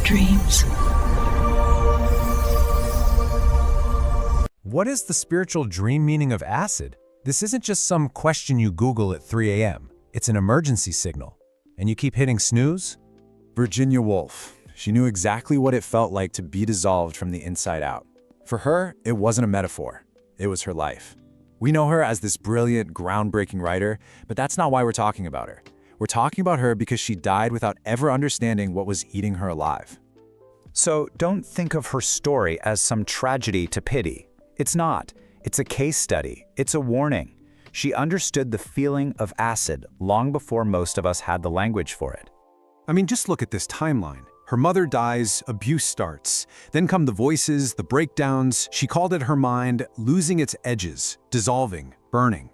dreams. What is the spiritual dream meaning of acid? This isn't just some question you Google at 3 a.m. It's an emergency signal. And you keep hitting snooze? Virginia Woolf. She knew exactly what it felt like to be dissolved from the inside out. For her, it wasn't a metaphor. It was her life. We know her as this brilliant, groundbreaking writer, but that's not why we're talking about her. We're talking about her because she died without ever understanding what was eating her alive. So don't think of her story as some tragedy to pity. It's not. It's a case study. It's a warning. She understood the feeling of acid long before most of us had the language for it. I mean, just look at this timeline. Her mother dies, abuse starts. Then come the voices, the breakdowns. She called it her mind losing its edges, dissolving, burning.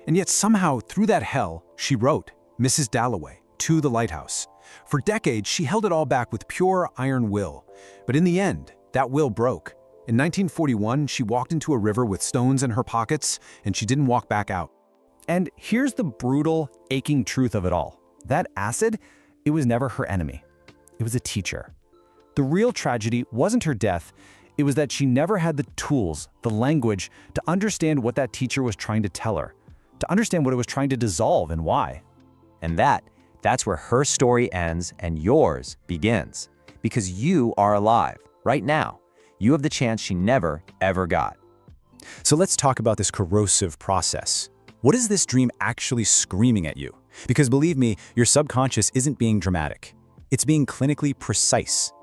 And yet somehow, through that hell, she wrote Mrs. Dalloway, To the Lighthouse. For decades, she held it all back with pure iron will. But in the end, that will broke. In 1941, she walked into a river with stones in her pockets, and she didn't walk back out. And here's the brutal, aching truth of it all. That acid, it was never her enemy. It was a teacher. The real tragedy wasn't her death. It was that she never had the tools, the language, to understand what that teacher was trying to tell her, to understand what it was trying to dissolve and why. And that's where her story ends and yours begins. Because you are alive, right now. You have the chance she never, ever got. So let's talk about this corrosive process. What is this dream actually screaming at you? Because believe me, your subconscious isn't being dramatic. It's being clinically precise.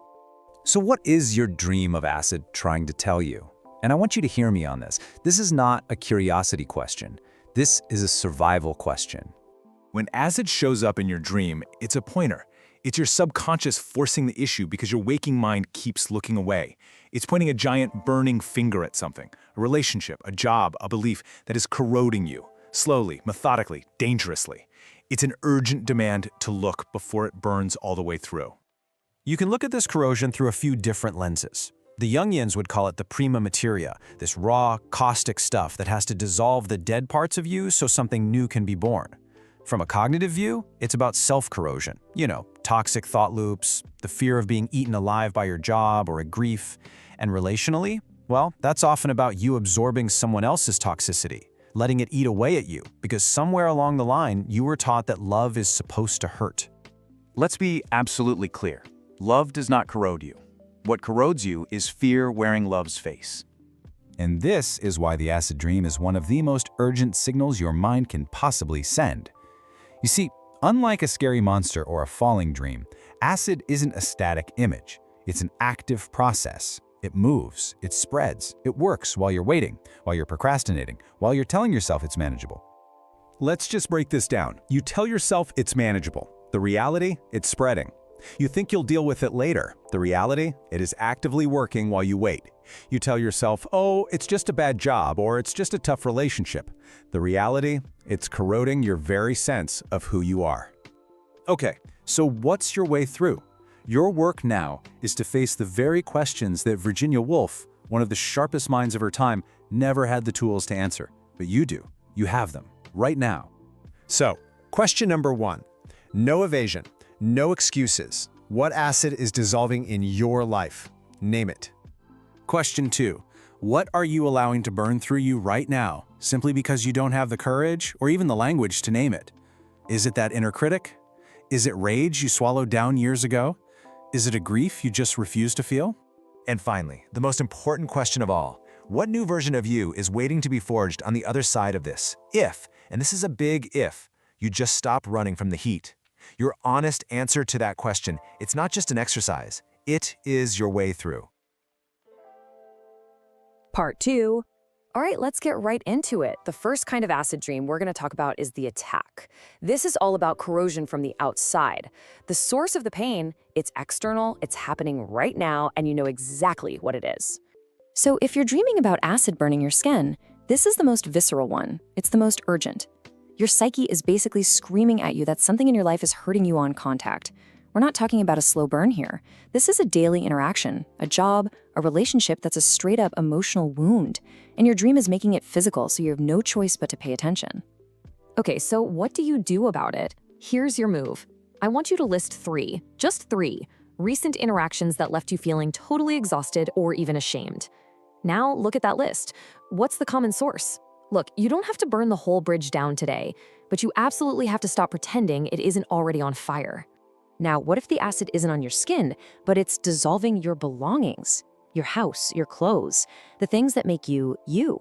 So what is your dream of acid trying to tell you? And I want you to hear me on this. This is not a curiosity question. This is a survival question. When acid shows up in your dream, it's a pointer. It's your subconscious forcing the issue because your waking mind keeps looking away. It's pointing a giant burning finger at something, a relationship, a job, a belief that is corroding you, slowly, methodically, dangerously. It's an urgent demand to look before it burns all the way through. You can look at this corrosion through a few different lenses. The Jungians would call it the prima materia, this raw, caustic stuff that has to dissolve the dead parts of you so something new can be born. From a cognitive view, it's about self-corrosion. You know, toxic thought loops, the fear of being eaten alive by your job or a grief. And relationally, well, that's often about you absorbing someone else's toxicity, letting it eat away at you, because somewhere along the line, you were taught that love is supposed to hurt. Let's be absolutely clear. Love does not corrode you. What corrodes you is fear wearing love's face. And this is why the acid dream is one of the most urgent signals your mind can possibly send. You see, unlike a scary monster or a falling dream, acid isn't a static image. It's an active process. It moves, it spreads, it works while you're waiting, while you're procrastinating, while you're telling yourself it's manageable. Let's just break this down. You tell yourself it's manageable. The reality, it's spreading. You think you'll deal with it later. The reality, it is actively working while you wait. You tell yourself, oh, it's just a bad job or it's just a tough relationship. The reality, it's corroding your very sense of who you are. Okay, so what's your way through? Your work now is to face the very questions that Virginia Woolf, one of the sharpest minds of her time, never had the tools to answer. But you do. You have them, right now. So, question number 1. No evasion, no excuses. What acid is dissolving in your life? Name it. Question 2. What are you allowing to burn through you right now, simply because you don't have the courage or even the language to name it? Is it that inner critic? Is it rage you swallowed down years ago? Is it a grief you just refuse to feel? And finally, the most important question of all, what new version of you is waiting to be forged on the other side of this? If, and this is a big if, you just stop running from the heat. Your honest answer to that question, it's not just an exercise, it is your way through. Part 2. All right, let's get right into it. The first kind of acid dream we're going to talk about is the attack. This is all about corrosion from the outside. The source of the pain, it's external, it's happening right now, and you know exactly what it is. So if you're dreaming about acid burning your skin, this is the most visceral one. It's the most urgent. Your psyche is basically screaming at you that something in your life is hurting you on contact. We're not talking about a slow burn here. This is a daily interaction, a job, a relationship that's a straight-up emotional wound. And your dream is making it physical, so you have no choice but to pay attention. Okay, so what do you do about it? Here's your move. I want you to list 3, just 3, recent interactions that left you feeling totally exhausted or even ashamed. Now look at that list. What's the common source? Look, you don't have to burn the whole bridge down today, but you absolutely have to stop pretending it isn't already on fire. Now, what if the acid isn't on your skin, but it's dissolving your belongings, your house, your clothes, the things that make you, you?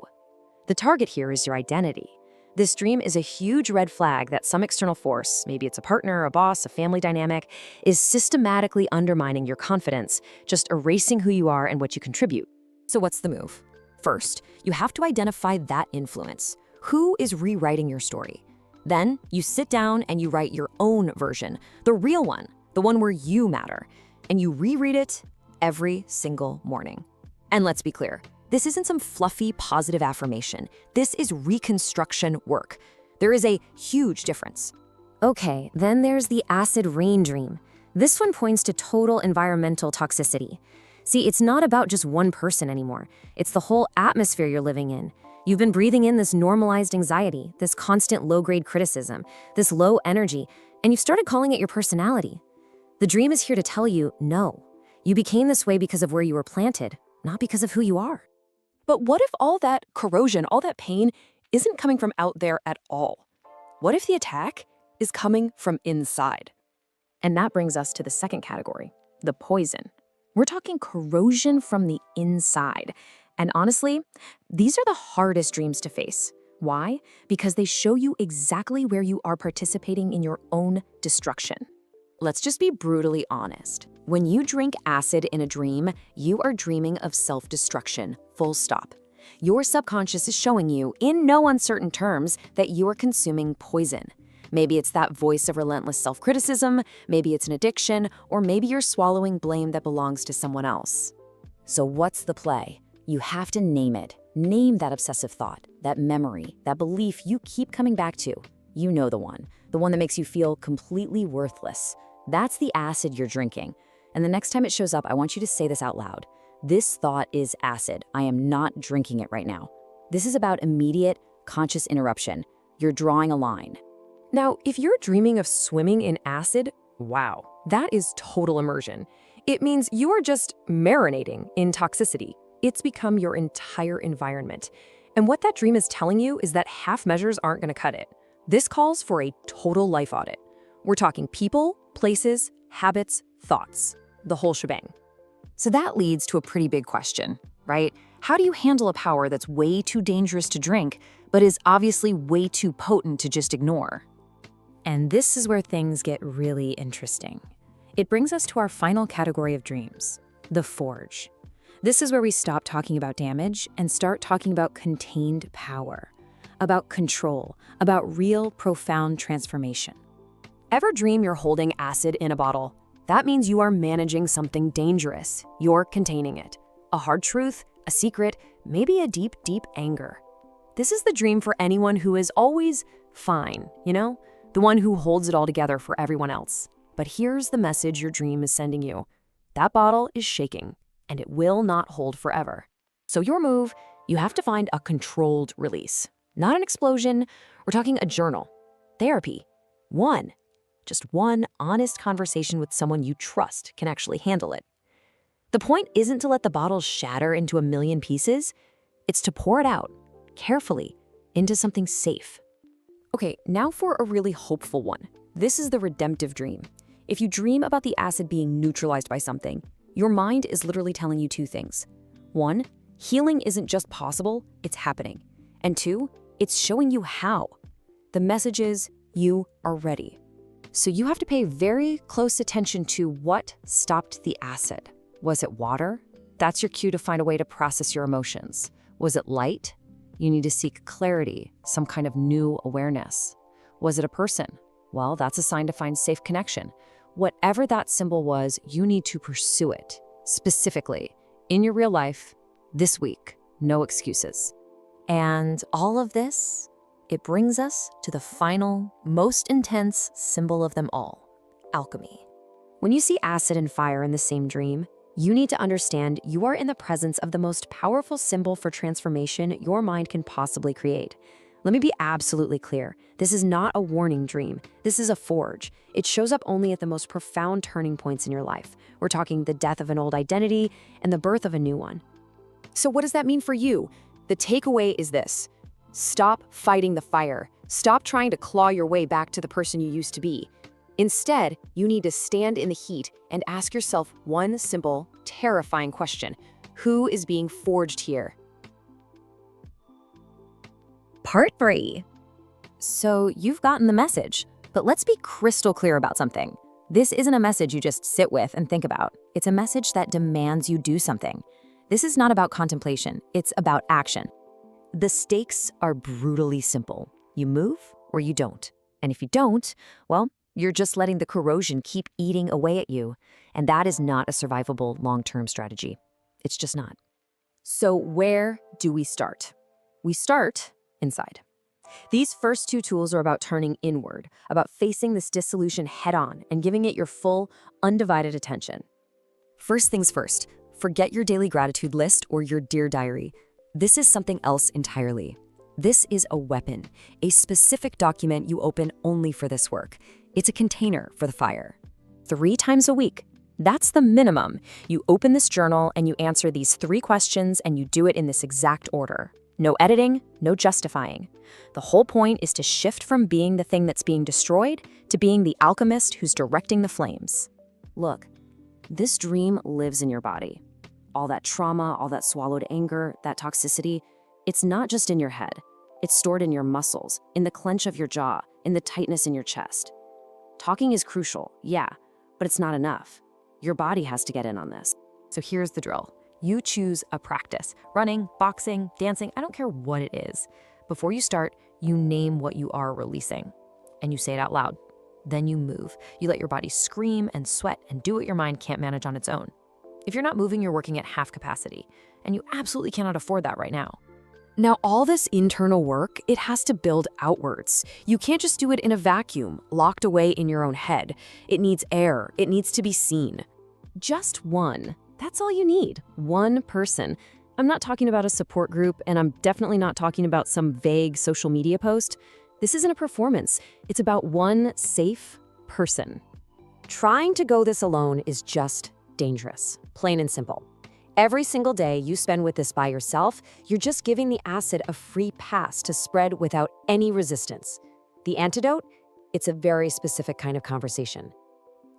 The target here is your identity. This dream is a huge red flag that some external force, maybe it's a partner, a boss, a family dynamic, is systematically undermining your confidence, just erasing who you are and what you contribute. So what's the move? First, you have to identify that influence. Who is rewriting your story? Then you sit down and you write your own version, the real one, the one where you matter, and you reread it every single morning. And let's be clear, this isn't some fluffy positive affirmation. This is reconstruction work. There is a huge difference. Okay, then there's the acid rain dream. This one points to total environmental toxicity. See, it's not about just one person anymore. It's the whole atmosphere you're living in. You've been breathing in this normalized anxiety, this constant low-grade criticism, this low energy, and you've started calling it your personality. The dream is here to tell you, no. You became this way because of where you were planted, not because of who you are. But what if all that corrosion, all that pain, isn't coming from out there at all? What if the attack is coming from inside? And that brings us to the second category, the poison. We're talking corrosion from the inside. And honestly, these are the hardest dreams to face. Why? Because they show you exactly where you are participating in your own destruction. Let's just be brutally honest. When you drink acid in a dream, you are dreaming of self-destruction, full stop. Your subconscious is showing you, in no uncertain terms, that you are consuming poison. Maybe it's that voice of relentless self-criticism, maybe it's an addiction, or maybe you're swallowing blame that belongs to someone else. So what's the play? You have to name it. Name that obsessive thought, that memory, that belief you keep coming back to. You know the one that makes you feel completely worthless. That's the acid you're drinking. And the next time it shows up, I want you to say this out loud. This thought is acid. I am not drinking it right now. This is about immediate, conscious interruption. You're drawing a line. Now, if you're dreaming of swimming in acid, wow, that is total immersion. It means you are just marinating in toxicity. It's become your entire environment. And what that dream is telling you is that half measures aren't going to cut it. This calls for a total life audit. We're talking people, places, habits, thoughts, the whole shebang. So that leads to a pretty big question, right? How do you handle a power that's way too dangerous to drink, but is obviously way too potent to just ignore? And this is where things get really interesting. It brings us to our final category of dreams, the forge. This is where we stop talking about damage and start talking about contained power, about control, about real, profound transformation. Ever dream you're holding acid in a bottle? That means you are managing something dangerous. You're containing it. A hard truth, a secret, maybe a deep, deep anger. This is the dream for anyone who is always fine, you know? The one who holds it all together for everyone else. But here's the message your dream is sending you. That bottle is shaking, and it will not hold forever. So your move, you have to find a controlled release. Not an explosion, we're talking a journal. Therapy. Just one honest conversation with someone you trust can actually handle it. The point isn't to let the bottle shatter into a million pieces. It's to pour it out, carefully, into something safe. Okay, now for a really hopeful one. This is the redemptive dream. If you dream about the acid being neutralized by something, your mind is literally telling you two things. One, healing isn't just possible, it's happening. And two, it's showing you how. The message is, you are ready. So you have to pay very close attention to what stopped the acid. Was it water? That's your cue to find a way to process your emotions. Was it light? You need to seek clarity, some kind of new awareness. Was it a person? Well, that's a sign to find safe connection. Whatever that symbol was, you need to pursue it. Specifically, in your real life, this week, no excuses. And all of this, it brings us to the final, most intense symbol of them all, alchemy. When you see acid and fire in the same dream, you need to understand you are in the presence of the most powerful symbol for transformation your mind can possibly create. Let me be absolutely clear. This is not a warning dream. This is a forge. It shows up only at the most profound turning points in your life. We're talking the death of an old identity and the birth of a new one. So what does that mean for you? The takeaway is this. Stop fighting the fire. Stop trying to claw your way back to the person you used to be. Instead, you need to stand in the heat and ask yourself one simple, terrifying question. Who is being forged here? Part 3. So you've gotten the message, but let's be crystal clear about something. This isn't a message you just sit with and think about. It's a message that demands you do something. This is not about contemplation, it's about action. The stakes are brutally simple. You move or you don't. And if you don't, well, you're just letting the corrosion keep eating away at you. And that is not a survivable long-term strategy. It's just not. So where do we start? We start inside. These first 2 tools are about turning inward, about facing this dissolution head-on and giving it your full, undivided attention. First things first, forget your daily gratitude list or your Dear Diary. This is something else entirely. This is a weapon, a specific document you open only for this work. It's a container for the fire. 3 times a week. That's the minimum. You open this journal and you answer these 3 questions and you do it in this exact order. No editing, no justifying. The whole point is to shift from being the thing that's being destroyed to being the alchemist who's directing the flames. Look, this dream lives in your body. All that trauma, all that swallowed anger, that toxicity, it's not just in your head. It's stored in your muscles, in the clench of your jaw, in the tightness in your chest. Talking is crucial, yeah, but it's not enough. Your body has to get in on this. So here's the drill. You choose a practice. Running, boxing, dancing, I don't care what it is. Before you start, you name what you are releasing. And you say it out loud. Then you move. You let your body scream and sweat and do what your mind can't manage on its own. If you're not moving, you're working at half capacity. And you absolutely cannot afford that right now. Now, all this internal work, it has to build outwards. You can't just do it in a vacuum, locked away in your own head. It needs air. It needs to be seen. Just one. That's all you need. One person. I'm not talking about a support group, and I'm definitely not talking about some vague social media post. This isn't a performance. It's about one safe person. Trying to go this alone is just dangerous, plain and simple. Every single day you spend with this by yourself, you're just giving the acid a free pass to spread without any resistance. The antidote? It's a very specific kind of conversation.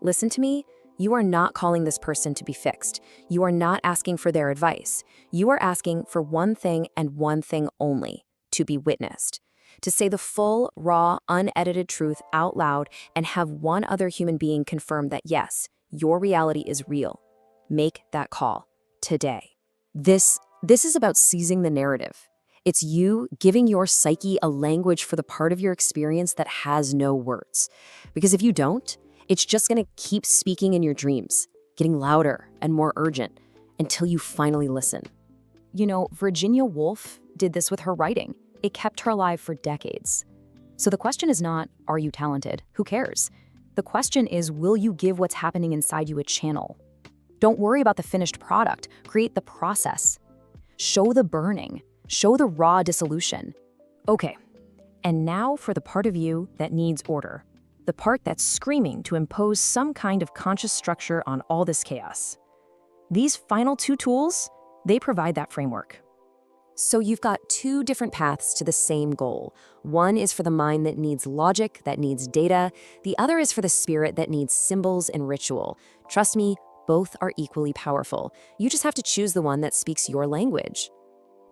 Listen to me. You are not calling this person to be fixed. You are not asking for their advice. You are asking for one thing and one thing only, to be witnessed. To say the full, raw, unedited truth out loud and have one other human being confirm that yes, your reality is real. Make that call today. This is about seizing the narrative. It's you giving your psyche a language for the part of your experience that has no words. Because if you don't, it's just going to keep speaking in your dreams, getting louder and more urgent until you finally listen. You know, Virginia Woolf did this with her writing. It kept her alive for decades. So the question is not, are you talented? Who cares? The question is, will you give what's happening inside you a channel? Don't worry about the finished product. Create the process. Show the burning. Show the raw dissolution. Okay, and now for the part of you that needs order. The part that's screaming to impose some kind of conscious structure on all this chaos. These final 2 tools, they provide that framework. So you've got 2 different paths to the same goal. One is for the mind that needs logic, that needs data. The other is for the spirit that needs symbols and ritual. Trust me, both are equally powerful. You just have to choose the one that speaks your language.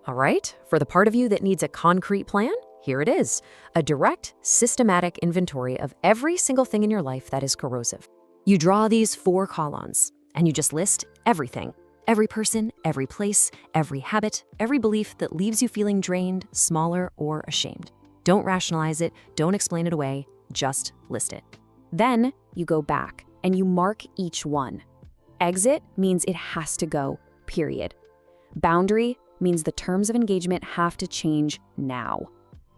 All right, for the part of you that needs a concrete plan, here it is, a direct, systematic inventory of every single thing in your life that is corrosive. You draw these 4 columns, and you just list everything. Every person, every place, every habit, every belief that leaves you feeling drained, smaller, or ashamed. Don't rationalize it, don't explain it away, just list it. Then you go back, and you mark each one. Exit means it has to go, period. Boundary means the terms of engagement have to change now.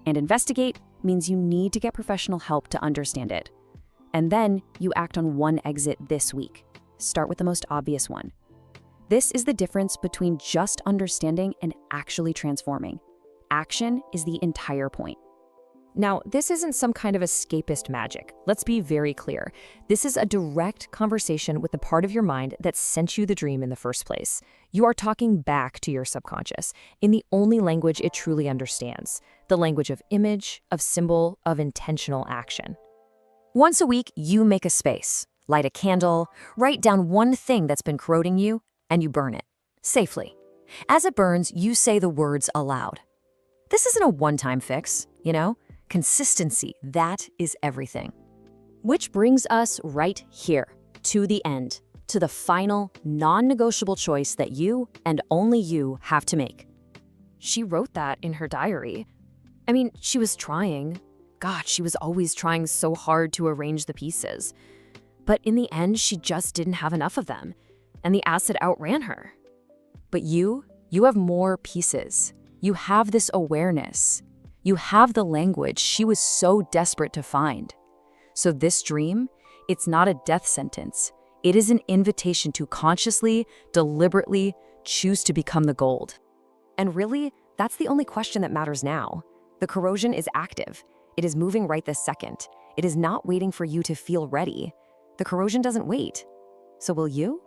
And investigate means you need to get professional help to understand it. And then you act on one exit this week. Start with the most obvious one. This is the difference between just understanding and actually transforming. action is the entire point. Now, this isn't some kind of escapist magic. Let's be very clear. This is a direct conversation with the part of your mind that sent you the dream in the first place. You are talking back to your subconscious in the only language it truly understands, the language of image, of symbol, of intentional action. Once a week, you make a space, light a candle, write down one thing that's been corroding you, and you burn it, safely. As it burns, you say the words aloud. This isn't a one-time fix, you know? Consistency, that is everything. Which brings us right here, to the end, to the final, non-negotiable choice that you and only you have to make. She wrote that in her diary. I mean, she was trying. God, she was always trying so hard to arrange the pieces. But in the end, she just didn't have enough of them, and the acid outran her. But you have more pieces. You have this awareness. You have the language she was so desperate to find. So this dream, it's not a death sentence. It is an invitation to consciously, deliberately choose to become the gold. And really, that's the only question that matters now. The corrosion is active. It is moving right this second. It is not waiting for you to feel ready. The corrosion doesn't wait. So will you?